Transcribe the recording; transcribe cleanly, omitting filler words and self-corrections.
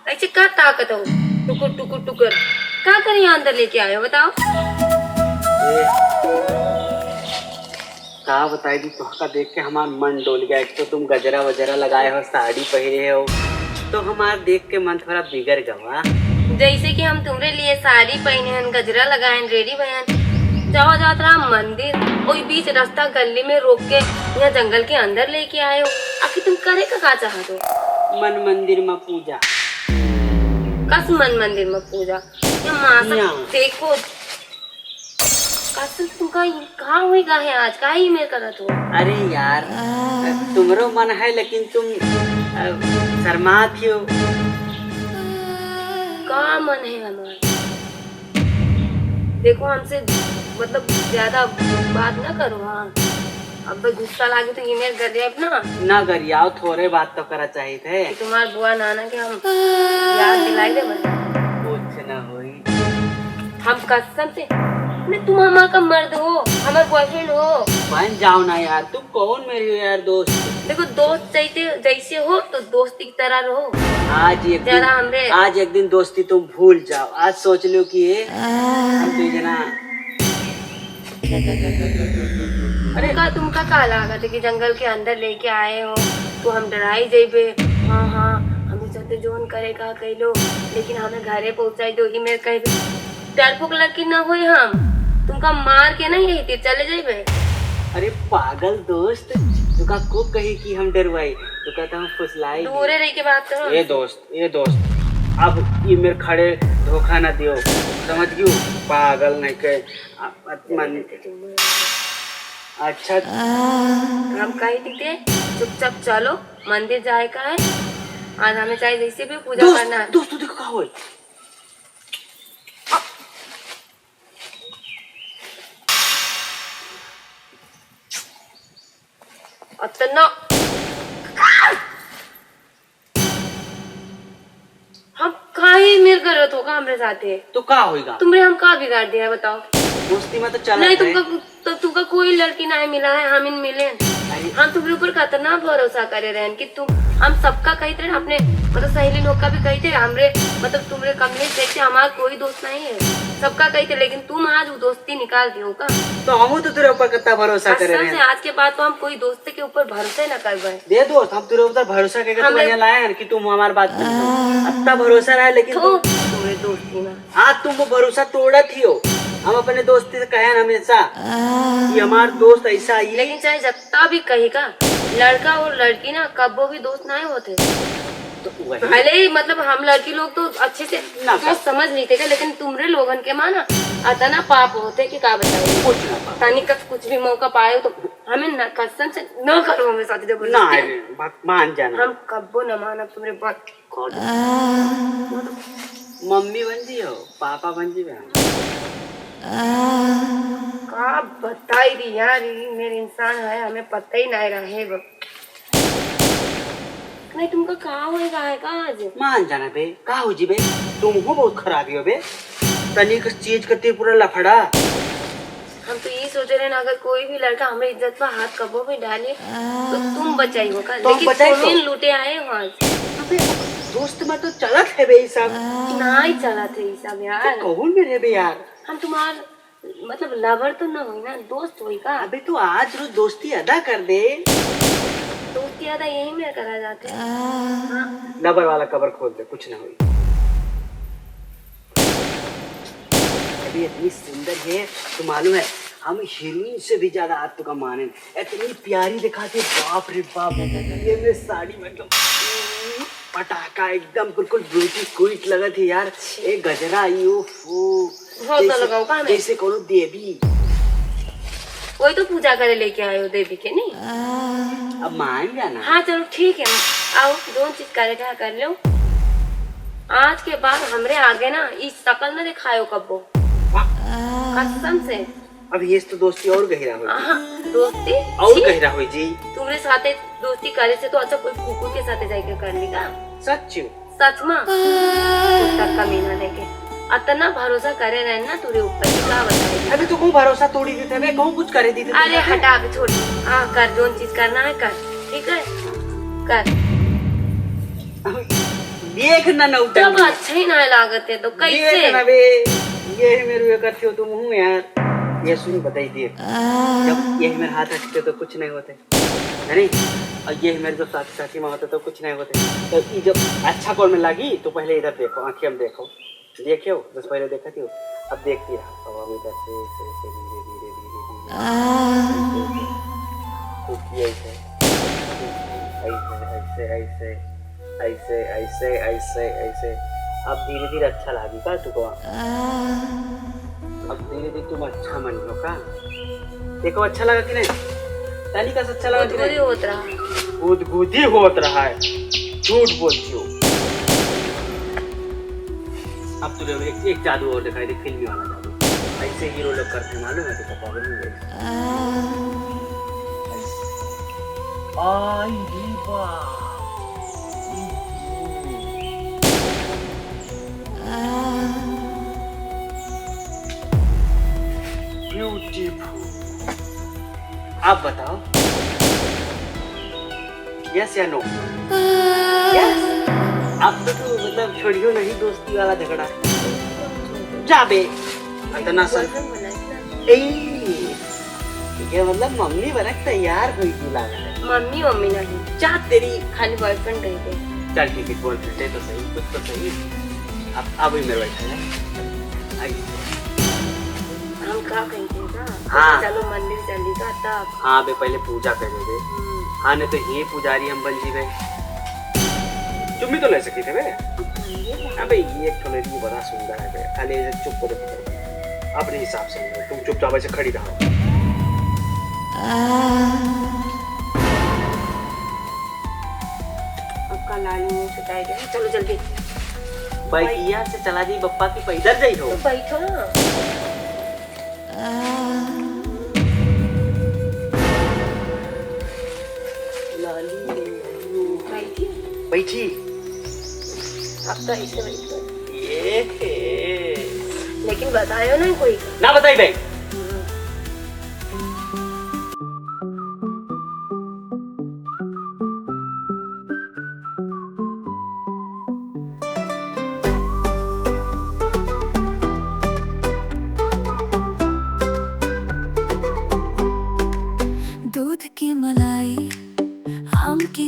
ऐसे का ताकत हो टुकुर टुकुर टुकुर का कर यहाँ अंदर लेके आए हो बताओ। का बताएगी तुहका देख के हमार मन डोल गया। एक तो तुम गजरा वजरा लगाए हो, साड़ी पहने हो, तो हमार देख के मन थोड़ा बिगड़ गवा। जैसे कि हम तुम्हारे लिए साड़ी पहने हैं, गजरा लगाए, रेडी बहन जाओ जात रहा मंदिर, कोई बीच रास्ता गली में रोक के यहाँ जंगल के अंदर लेके आए हो। आखिर तुम करे का चाहते हो? मन मंदिर में पूजा। कस मन मंदिर में पूजा या मासा देखो कस तुमका कहाँ हुई का है आज का ही मेरे करत हो। अरे यार तुम्हारो मन है लेकिन तुम शर्मा थी हो। का मन है हमारा? देखो हमसे मतलब ज्यादा बात ना करो। हाँ अब गुस्सा लागे तो ईमेल कर दे अपना ना गरियाओ, थोड़े बात तो करा चाहिए थे। तुम्हारे बुआ नाना के हम याद दिलाई दे कुछ ना होई। हम कसम से नहीं, तुम हमारा का मर्द हो, हमारा बॉयफ्रेंड हो। बन जाओ ना यार, तुम कौन मेरी यार दोस्त। देखो दोस्त जैसे हो तो दोस्ती की तरह रहो। आज एक दिन दोस्ती तुम भूल जाओ। आज सोच लो कि हम तो जना अरे तुमका का लागत है कि जंगल के अंदर लेके आए हो तो हम डराई जेबे। हाँ हाँ हमें साथ जोन करेगा कह लो, लेकिन हमें घरे पहुंचाई दो ईमेल कह दो। डरपोक लड़की ना हुई हम तुमका मार के नहीं यही चले जेबे। अरे पागल दोस्त, तुका को कही कि हम डरवाई, तो कहता हम फुसलाई। दूरे रह के बात करो। ये दोस्त अब ये मेरे खड़े धोखा ना दियो, समझ गयो? पागल नहीं के मन। अच्छा हम कही थी चुपचाप चलो मंदिर जाए का है। आज हमें चाहिए जैसे भी पूजा करना है। दोस्त देखो कहाँ हो। अतना हम काहे मेरे गलत होगा हमरे साथे तो का होएगा? तुमरे हम का बिगाड़ दिया बताओ? दोस्ती में तो चला नहीं तुमका कोई लड़की नहीं मिला है, हम इन मिले। हम तुम्हारे ऊपर कितना भरोसा करे रहे कि तुम हम सबका कहते रहे अपने मतलब सहेली लोग का भी कहते हमरे मतलब तुम्हारे कमलेश देखते हमारा कोई दोस्त नहीं है, सबका कहते, लेकिन तुम आज वो दोस्ती निकाल दियो का। तो हम तो तेरे ऊपर कितना भरोसा करे रहे हैं। आज के बाद तो हम कोई दोस्त के ऊपर भरोसा न कर पाए। दे दोस्त हम तेरे ऊपर भरोसा करके तो यहाँ लाए हैं कि तुम हमारी बात इतना भरोसा रहा, लेकिन तुम्हारे दोस्ती में आज तुम वो भरोसा तोड़ा थी हो। हम अपने दोस्ती से कहे हमेशा कि हमार दोस्त ऐसा ही। लेकिन चाहे जत्ता भी कहेगा लड़का और लड़की ना कब्बो भी दोस्त नहीं होते। तो भले ही मतलब हम लड़की लोग तो अच्छे से दोस्त समझ नहीं थे, लेकिन तुम्हारे लोगन के माना अतना पाप होते कि का बताए। कुछ भी मौका पाए तो हमें न कसम से न करो हमें साथ ना मान जाना। हम कब्बो न माना तुम्हारे बात। मम्मी बन जी हो, पापा बन जी का बताई दी यार, मेरे इंसान है हमें पता ही नहीं रहे। नहीं तुमका कहा होएगा है का आज? मान जाना बे, का हो जी बे, तुम हो बहुत खराबी हो बे, तनिक चीज करते पूरा लफड़ा। हम तो ये सोच रहे हैं अगर कोई भी लड़का हमारी इज्जत पर हाथ कब्बों में डाले तो तुम बचाई होगा, लेकिन तुम लूटे आए हो आज। दोस्त में तो चलत है बे सब नहीं चला थे सब यार। कौन मेरे बे यार? हम तुम्हार मतलब लवर तो ना हुई ना, दोस्त हुई का। अबे तू आज रोज दोस्ती अदा कर दे। दोस्ती अदा यही में करा जाते हैं। लवर वाला कवर खोल दे, कुछ ना हुई। अभी इतनी सुंदर है तो मालूम है हम हीरोइन से भी ज्यादा आज तो का माने। इतनी प्यारी दिखाती, बाप रे बाप। ये में साड़ी मतलब पटाखा एकदम बिल्कुल ब्यूटी क्वीट लगा थी यार। एक गजरा जैसे कोनो देवी। वही तो पूजा करे लेके आए हो देवी के नहीं। अब मान जाना। हाँ चलो ठीक है, आओ दोनों चीज करेगा कर लो। आज के बाद हमरे आगे ना इस शकल न दिखायो कब्बो, कसम से। अब ये तो दोस्ती और गहरा हुई। दोस्ती और गहरा हुई जी। तुम्हारे साथे दोस्ती करे से तो अच्छा कोई कुकुर के साथे जाके कर लेगा। सच में कमीना लेके अतना भरोसा करे रहे ना तुरे ऊपर क्या बताएगी। अभी तो को भरोसा तोड़ी देते मैं कहूँ कुछ करे दी। अरे हटा अभी छोड़। हाँ कर, जो चीज करना है कर, ठीक है कर। देख ना तब नौटंकी अच्छा ही ना लागत है तो देख कैसे? ना बे ये मेरे करते हो तुम हूँ यार। ये सुन बताई दे जब ये मेरे हाथ रखते तो कुछ नहीं होते है नहीं, और ये मेरे जो साथी साथी में होते तो कुछ नहीं होते। तो ये जब अच्छा कॉल में लगी तो पहले इधर देखो, आंखें हम देखो, देखे हो बस पहले देखा थी, अब देखती रहा। अब हम इधर से धीरे धीरे धीरे धीरे ऐसे ऐसे ऐसे ऐसे ऐसे ऐसे। अब धीरे धीरे अच्छा लगी का तुको, अब धीरे धीरे तुम अच्छा मन लो का। देखो अच्छा लगा कि नहीं ताली का, अच्छा लगा कि गुदगुदी नहीं? होत रहा। गुदगुदी होत रहा है, झूठ बोलती हो। अब तुझे एक जादू और दिखाई दे, फिल्मी वाला जादू। ऐसे हीरो लोग करते हैं मालूम है तो पागल नहीं है। आई दी बात ब्यूटीफुल। आप बताओ यस या नो? यस। अब तो तू मतलब छोड़ियो नहीं दोस्ती वाला झगड़ा जा बे इतना सन ए ये मतलब मम्मी बना के तैयार हुई थी लगा है। मम्मी मम्मी नहीं जा तेरी खाली बॉयफ्रेंड कही थे। चल ठीक है बॉयफ्रेंड है तो सही, कुछ तो सही। अब ही मेरे बैठा है आई। हम का कही थे ना हाँ। चलो मंदिर चली का तब। हाँ बे पहले पूजा करे बे। हाँ नहीं तो ये पुजारी हम बन जी बे। तुम भी तो ले सकती थे बे। अबे ये एक तो मेरी बड़ा सुंदर है बे, खाली ऐसे चुप करो अपने हिसाब से, तुम चुपचाप ऐसे खड़ी रहो। अब का लाली मुंह छुटाई गई, चलो जल्दी बाइकिया से चला दी बप्पा की पैदल जाई हो। तो बैठो ना। लाली बैठी बैठी अब तो ऐसे बैठो, ये लेकिन बतायो ना कोई का। ना बताई भाई। दूध की मलाई आम की